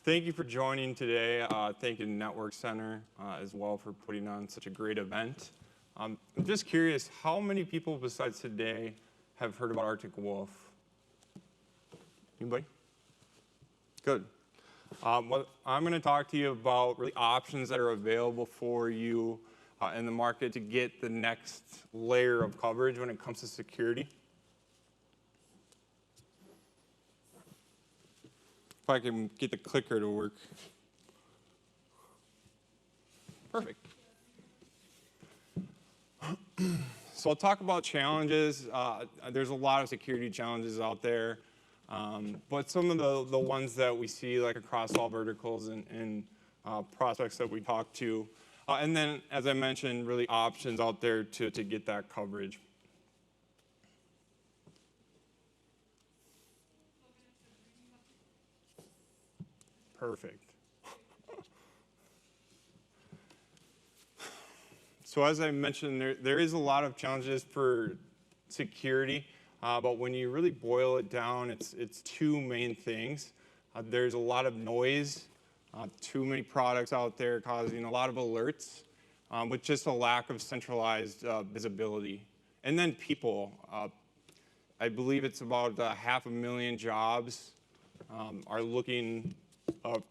Thank you for joining today. Thank you to Network Center as well for putting on such a great event. I'm just curious, how many people besides today have heard about Arctic Wolf? Anybody? Good. Well, I'm going to talk to you about really options that are available for you in the market to get the next layer of coverage when it comes to security. If I can get the clicker to work. Perfect. So I'll talk about challenges. There's a lot of security challenges out there, but some of the ones that we see like across all verticals and prospects that we talk to. And then, as I mentioned, really options out there to get that coverage. Perfect. So as I mentioned, there is a lot of challenges for security, but when you really boil it down, it's two main things. There's a lot of noise, too many products out there causing a lot of alerts, with just a lack of centralized visibility. And then people. I believe it's about 500,000 jobs are looking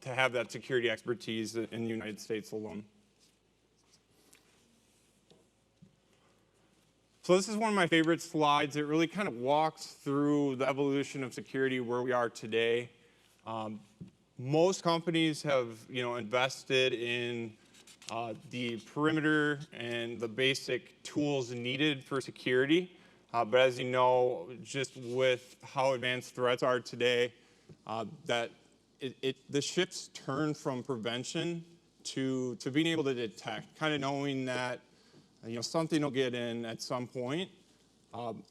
to have that security expertise in the United States alone. So this is one of my favorite slides. It really kind of walks through the evolution of security where we are today. Most companies have, invested in the perimeter and the basic tools needed for security. But as you know, just with how advanced threats are today, the shifts turn from prevention to being able to detect, kind of knowing that something will get in at some point.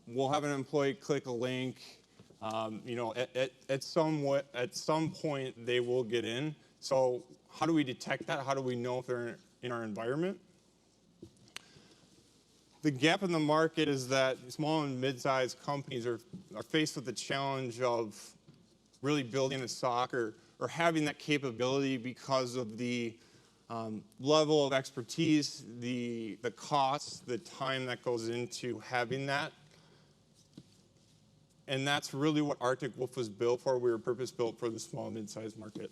We'll have an employee click a link. At some point they will get in. So how do we detect that? How do we know if they're in our environment? The gap in the market is that small and mid-sized companies are faced with the challenge of really building a SOC or having that capability because of the level of expertise, the cost, the time that goes into having that. And that's really what Arctic Wolf was built for. We were purpose-built for the small and mid-sized market.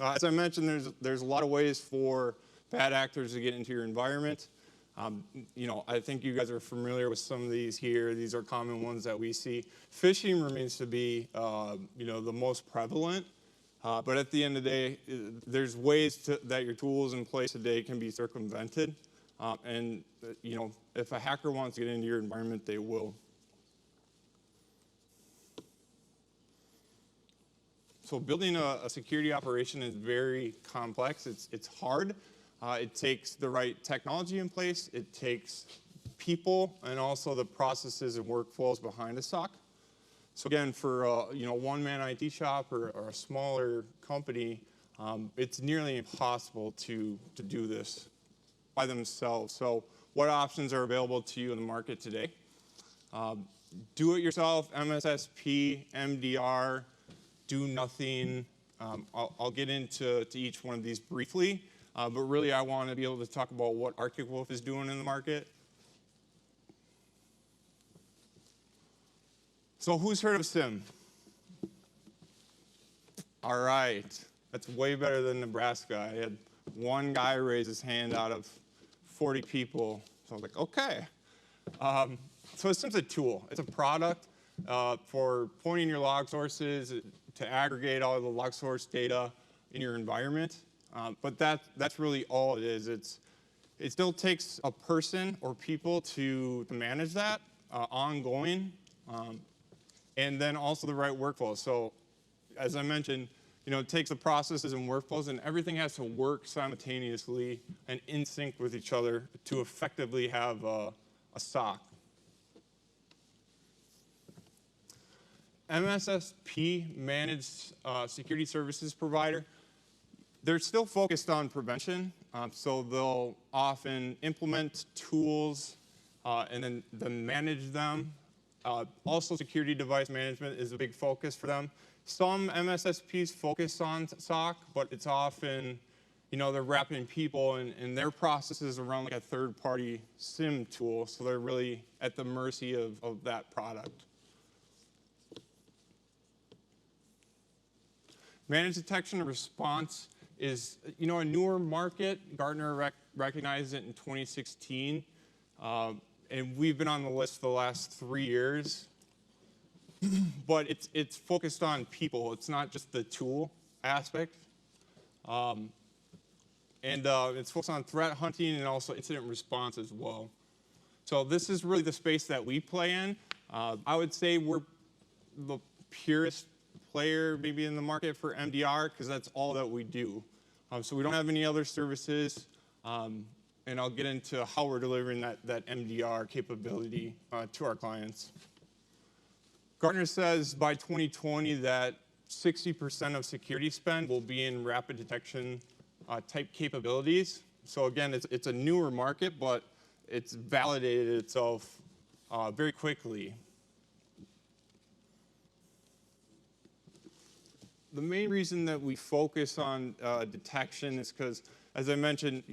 As I mentioned, there's a lot of ways for bad actors to get into your environment. I think you guys are familiar with some of these here. These are common ones that we see. Phishing remains to be, the most prevalent. But at the end of the day, there's ways that your tools in place today can be circumvented. If a hacker wants to get into your environment, they will. So building a security operation is very complex. It's hard. It takes the right technology in place. It takes people and also the processes and workflows behind a SOC. So again, for a one-man IT shop or a smaller company, it's nearly impossible to do this by themselves. So what options are available to you in the market today? Do-it-yourself, MSSP, MDR, do nothing. I'll get into each one of these briefly, but really I want to be able to talk about what Arctic Wolf is doing in the market. So who's heard of SIEM? All right, that's way better than Nebraska. I had one guy raise his hand out of 40 people. So I was like, okay. So it's just a tool. It's a product for pointing your log sources to aggregate all of the log source data in your environment. But that's really all it is. It still takes a person or people to manage that ongoing. And then also the right workflow. So as I mentioned, it takes the processes and workflows, and everything has to work simultaneously and in sync with each other to effectively have a SOC. MSSP, Managed Security Services Provider, they're still focused on prevention. So they'll often implement tools and then manage them. Also, security device management is a big focus for them. Some MSSPs focus on SOC, but it's often, they're wrapping people and their processes around like a third-party SIEM tool, so they're really at the mercy of that product. Managed detection and response is, a newer market. Gartner recognized it in 2016, and we've been on the list the last 3 years. But it's focused on people. It's not just the tool aspect. And it's focused on threat hunting and also incident response as well. So this is really the space that we play in. I would say we're the purest player maybe in the market for MDR because that's all that we do. So we don't have any other services. And I'll get into how we're delivering that MDR capability to our clients. Gartner says by 2020 that 60% of security spend will be in rapid detection type capabilities. So again, it's a newer market, but it's validated itself very quickly. The main reason that we focus on detection is because, as I mentioned,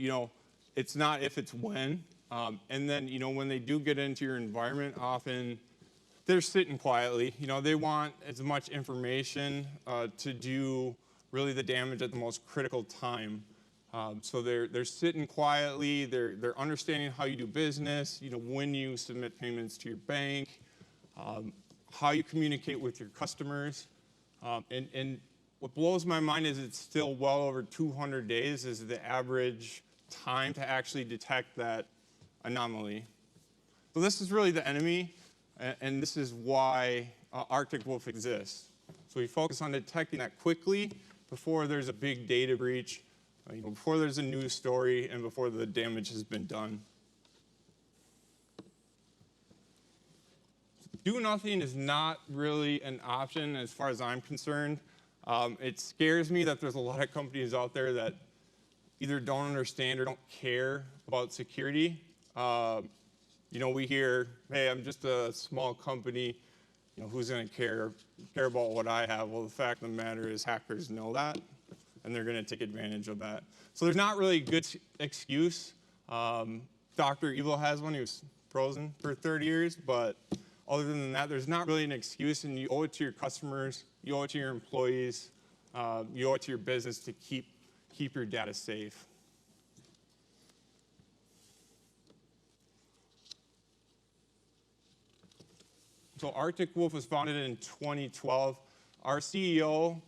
it's not if, it's when. And then, when they do get into your environment, often they're sitting quietly. They want as much information to do really the damage at the most critical time. So they're sitting quietly. They're understanding how you do business. When you submit payments to your bank, how you communicate with your customers, and what blows my mind is it's still well over 200 days is the average time to actually detect that anomaly. So this is really the enemy. And this is why Arctic Wolf exists. So we focus on detecting that quickly before there's a big data breach, before there's a news story, and before the damage has been done. Do nothing is not really an option as far as I'm concerned. It scares me that there's a lot of companies out there that either don't understand or don't care about security. We hear, hey, I'm just a small company, who's going to care about what I have? Well, the fact of the matter is hackers know that, and they're going to take advantage of that. So there's not really a good excuse. Dr. Evil has one. He was frozen for 30 years, but other than that, there's not really an excuse, and you owe it to your customers, you owe it to your employees, you owe it to your business to keep your data safe. So Arctic Wolf was founded in 2012. Our CEO,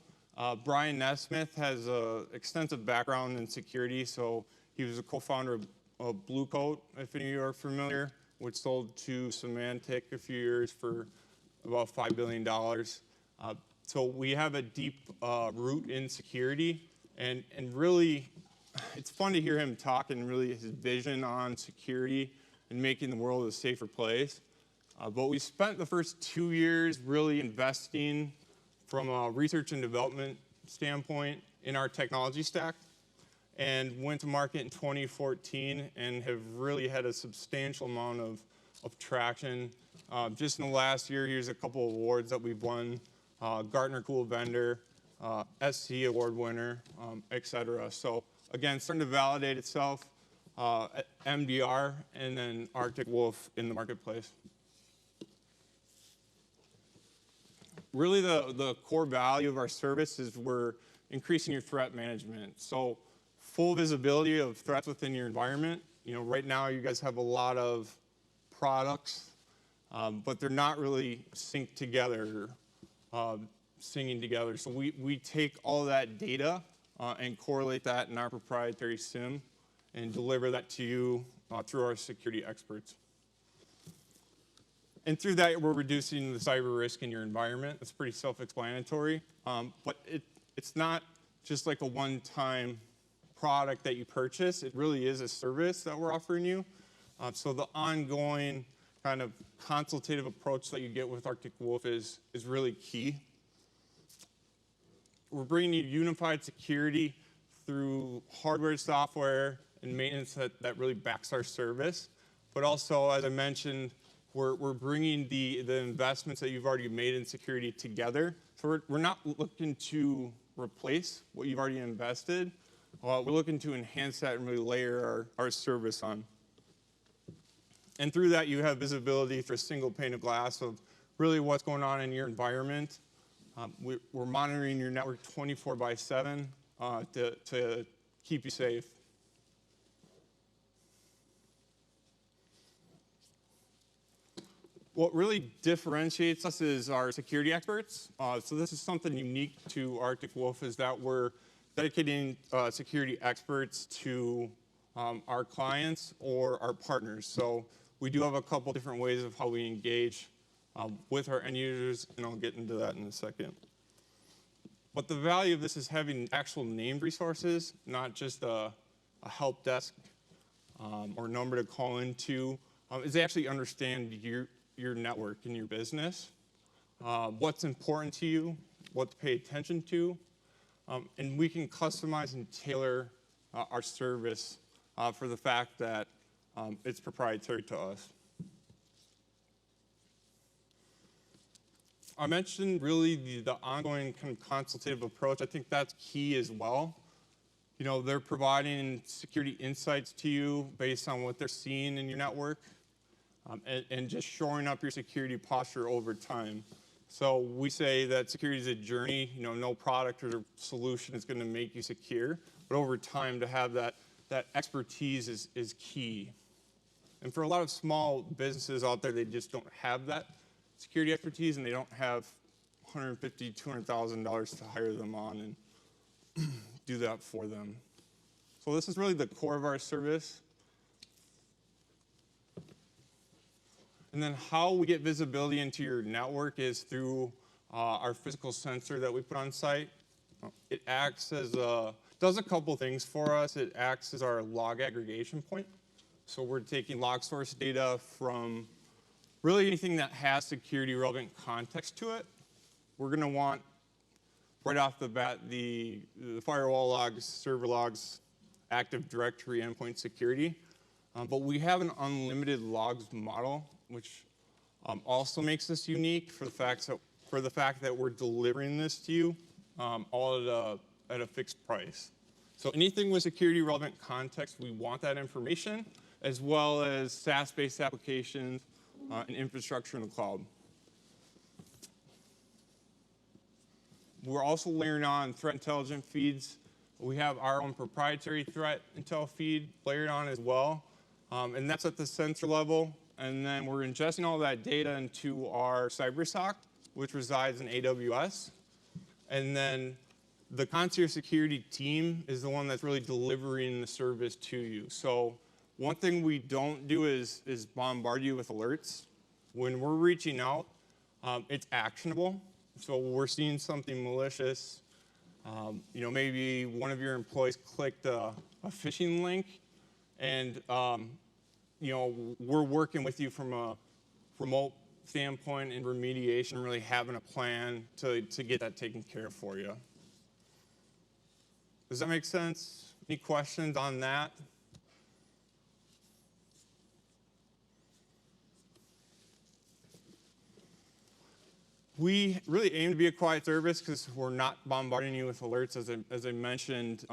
Brian Nesmith, has an extensive background in security. So he was a co-founder of Blue Coat, if any of you are familiar, which sold to Symantec a few years for about $5 billion. So we have a deep root in security. And really, it's fun to hear him talk and really his vision on security and making the world a safer place. But we spent the first 2 years really investing from a research and development standpoint in our technology stack and went to market in 2014 and have really had a substantial amount of traction. Just in the last year, here's a couple of awards that we've won. Gartner Cool Vendor, SC Award winner, et cetera. So again, starting to validate itself, MDR, and then Arctic Wolf in the marketplace. Really, the core value of our service is we're increasing your threat management. So full visibility of threats within your environment. Right now you guys have a lot of products, but they're not really synced together, singing together. So we take all that data and correlate that in our proprietary SIEM and deliver that to you through our security experts. And through that, we're reducing the cyber risk in your environment. It's pretty self-explanatory. But it's not just like a one-time product that you purchase. It really is a service that we're offering you. So the ongoing kind of consultative approach that you get with Arctic Wolf is really key. We're bringing you unified security through hardware, software, and maintenance that really backs our service. But also, as I mentioned, we're bringing the investments that you've already made in security together So we're not looking to replace what you've already invested. We're looking to enhance that and really layer our service on. And through that, you have visibility through a single pane of glass of really what's going on in your environment. We're monitoring your network 24/7 to keep you safe. What really differentiates us is our security experts. So this is something unique to Arctic Wolf, is that we're dedicating security experts to our clients or our partners. So we do have a couple different ways of how we engage with our end users, and I'll get into that in a second. But the value of this is having actual named resources, not just a help desk or number to call into, is they actually understand your network and your business, what's important to you, what to pay attention to, and we can customize and tailor our service for the fact that it's proprietary to us. I mentioned really the ongoing kind of consultative approach. I think that's key as well. You know, they're providing security insights to you based on what they're seeing in your network, and just shoring up your security posture over time. So we say that security is a journey. You know, no product or solution is going to make you secure, but over time to have that expertise is key. And for a lot of small businesses out there, they just don't have that security expertise, and they don't have $150,000, $200,000 to hire them on and do that for them. So this is really the core of our service. And then how we get visibility into your network is through our physical sensor that we put on site. It acts as does a couple things for us. It acts as our log aggregation point. So we're taking log source data from really anything that has security relevant context to it. We're going to want, right off the bat, the firewall logs, server logs, Active Directory endpoint security. But we have an unlimited logs model, which also makes us unique for the fact that we're delivering this to you all at a fixed price. So anything with security relevant context, we want that information, as well as SaaS-based applications and infrastructure in the cloud. We're also layering on threat intelligence feeds. We have our own proprietary threat intel feed layered on as well, and that's at the sensor level. And then we're ingesting all that data into our cyber SOC, which resides in AWS. And then the concierge security team is the one that's really delivering the service to you. So one thing we don't do is bombard you with alerts. When we're reaching out, it's actionable. So we're seeing something malicious. You know, maybe one of your employees clicked a phishing link, and you know, we're working with you from a remote standpoint and remediation, really having a plan to get that taken care of for you. Does that make sense? Any questions on that? We really aim to be a quiet service because we're not bombarding you with alerts. As I mentioned,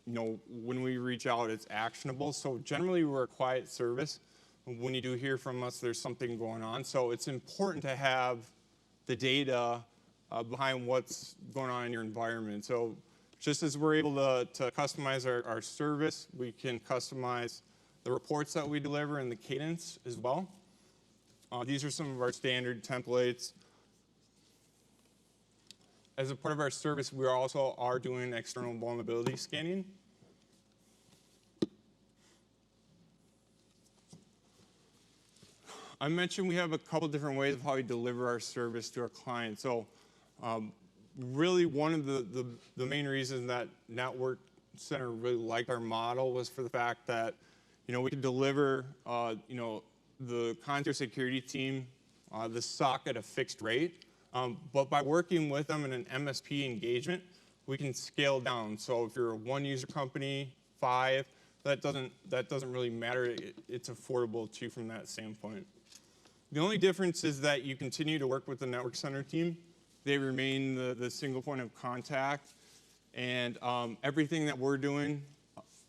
you know, when we reach out, it's actionable. So generally, we're a quiet service. When you do hear from us, there's something going on. So it's important to have the data behind what's going on in your environment. So just as we're able to customize our service, we can customize the reports that we deliver and the cadence as well. These are some of our standard templates. As a part of our service, we also are doing external vulnerability scanning. I mentioned we have a couple different ways of how we deliver our service to our clients. So really one of the main reasons that Network Center really liked our model was for the fact that, you know, we could deliver, you know, the concierge security team, the SOC at a fixed rate. But by working with them in an MSP engagement, we can scale down. So if you're a one user company, 5, that doesn't really matter. It's affordable too from that standpoint. The only difference is that you continue to work with the Network Center team. they remain the single point of contact. And everything that we're doing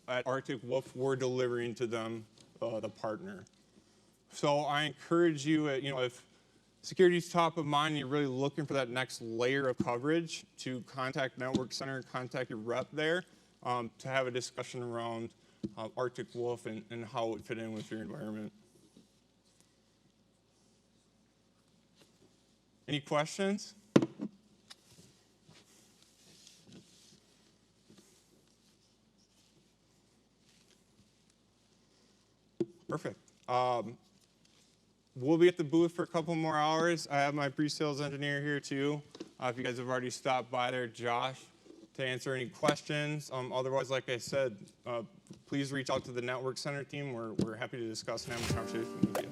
at Arctic Wolf, we're delivering to them, the partner. So I encourage you, if security is top of mind and you're really looking for that next layer of coverage, to contact Network Center, contact your rep there to have a discussion around Arctic Wolf and how it would fit in with your environment. Any questions? Perfect. We'll be at the booth for a couple more hours. I have my pre-sales engineer here too. If you guys have already stopped by there, Josh, to answer any questions. Otherwise, like I said, please reach out to the Network Center team. We're happy to discuss and have a conversation with you.